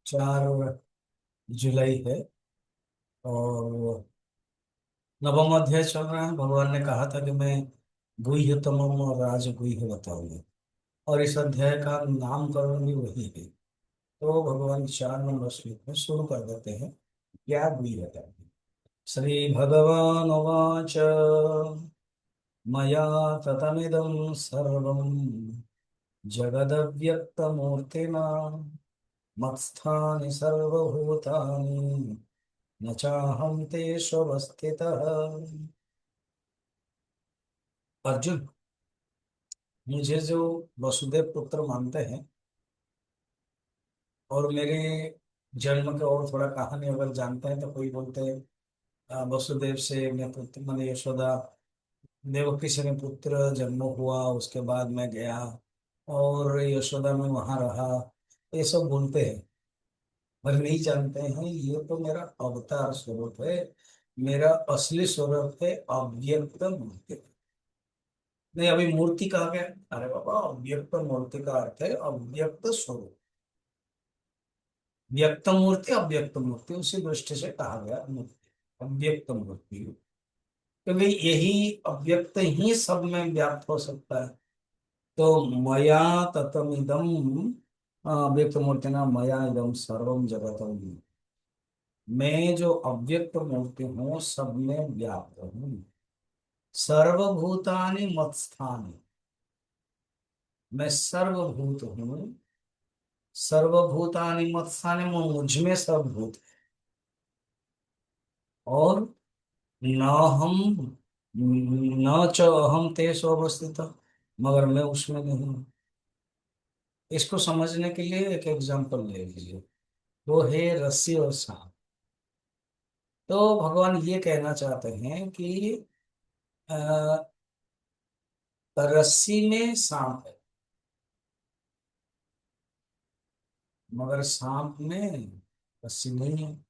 4 जुलाई है और नवम अध्याय चल रहा है। भगवान ने कहा था कि मैं गुह्यतमम और राजगुह्य बताऊंगा, और इस अध्याय का नामकरण भी वही है। तो भगवान 4 नंबर श्लोक में शुरू कर देते हैं। क्या गुह्यता है? श्री भगवान उवाच मया ततमिदं सर्वं जगदव्यक्तमूर्तिना मत्स्थानि सर्वभूतानि न चाहं तेष्वस्थितः। अर्जुन, मुझे जो वसुदेव पुत्र मानते हैं और मेरे जन्म के और थोड़ा कहानी अगर जानते हैं, तो कोई बोलते हैं वसुदेव से मैं पुत्र मैंने यशोदा देवकी से मैं पुत्र जन्म हुआ, उसके बाद मैं गया और यशोदा में वहां रहा, ये सब बोलते हैं। पर नहीं जानते हैं ये तो मेरा अवतार स्वरूप है। मेरा असली स्वरूप है अव्यक्त मूर्ति। नहीं, अभी मूर्ति कहा गया। अरे बाबा, अव्यक्त मूर्ति का अर्थ है अव्यक्त स्वरूप। व्यक्त मूर्ति अव्यक्त मूर्ति उसी दृष्टि से कहा गया मूर्ति, अव्यक्त मूर्ति। क्योंकि यही अव्यक्त ही सब में व्याप्त हो सकता है। तो मया ततमिदम, अव्यक्त मूर्ति ना मया इदम सर्वम जगतम। मैं जो अव्यक्त मूर्ति हूँ सब में व्याप्त हूँ। सर्वभूतानि मत्स्थानि, मैं सर्वभूत हूँ। सर्वभूतानि मत्स्थानि, मुझ में सब भूत है। और न हम न च अहम तेषु अवस्थित, मगर मैं उसमें नहीं हूँ। इसको समझने के लिए एक एग्जांपल ले लीजिए। वो है रस्सी और सांप। तो भगवान ये कहना चाहते हैं कि अ, रस्सी में सांप है, मगर सांप में रस्सी नहीं है।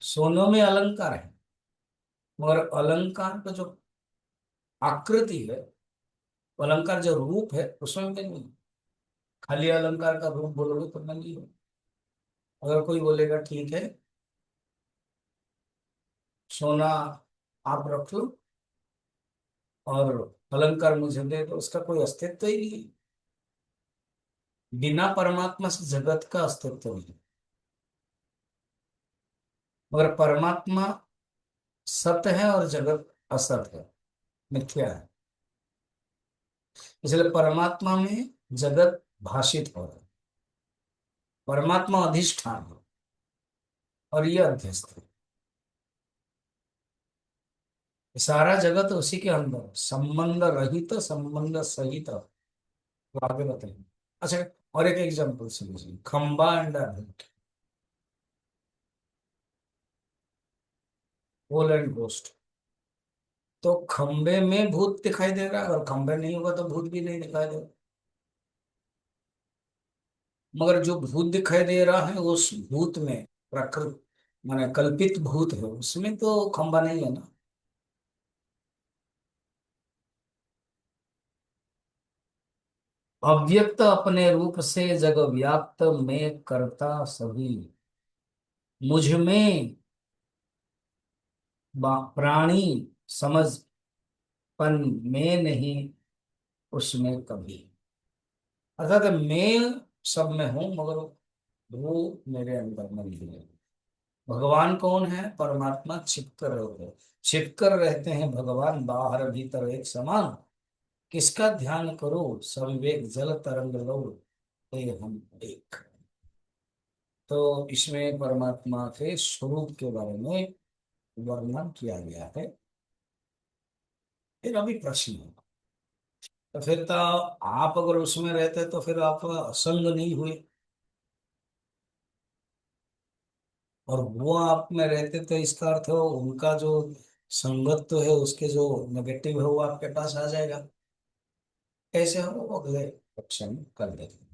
सोनों में अलंकार है, मगर अलंकार का जो आकृति है, अलंकार जो रूप है उसमें भी नहीं। खाली अलंकार का रूप बोलोगे तो नहीं हो। अगर कोई बोलेगा ठीक है, सोना आप रख लो और अलंकार मुझे दे दो, उसका कोई अस्तित्व ही नहीं है। बिना परमात्मा से जगत का अस्तित्व नहीं। मगर परमात्मा सत्य है और जगत असत है, मिथ्या है। इसलिए परमात्मा में जगत भाषित हो रहा है। परमात्मा अधिष्ठान है और ये अध्यस्त है। सारा जगत उसी के अंदर संबंध रहित संबंध सहित। तो आगे बताइए। अच्छा, और एक एग्जांपल समझिए, खंबा एंड भूत, पोल एंड गोस्ट। तो खंबे में भूत दिखाई दे रहा है, अगर खंबे नहीं होगा तो भूत भी नहीं दिखाई देगा। मगर जो भूत दिखाई दे रहा है उस भूत में प्रकृति माने कल्पित भूत है, उसमें तो खंबा नहीं है ना। अव्यक्त अपने रूप से जग व्याप्त में करता सभी, मुझ में प्राणी समझ पन में नहीं, उसमें कभी। अर्थात मैं सब में हूं, मगर वो मेरे अंदर नहीं है। भगवान कौन है? परमात्मा छिपकर रहते हैं। छिपकर रहते हैं भगवान, बाहर भीतर एक समान। किसका ध्यान करो? सविवेक जल तरंग लो, ते हम एक। तो इसमें परमात्मा के स्वरूप के बारे में वर्णन किया गया है। फिर अभी प्रश्न है, तो फिर तो आप अगर उसमें रहते तो फिर आप असंग नहीं हुए, और वो आप में रहते तो इसका अर्थ हो उनका जो संगत है उसके जो नेगेटिव है वो आपके पास आ जाएगा। कैसे हो? वो अगले ऑप्शन कर देते हैं।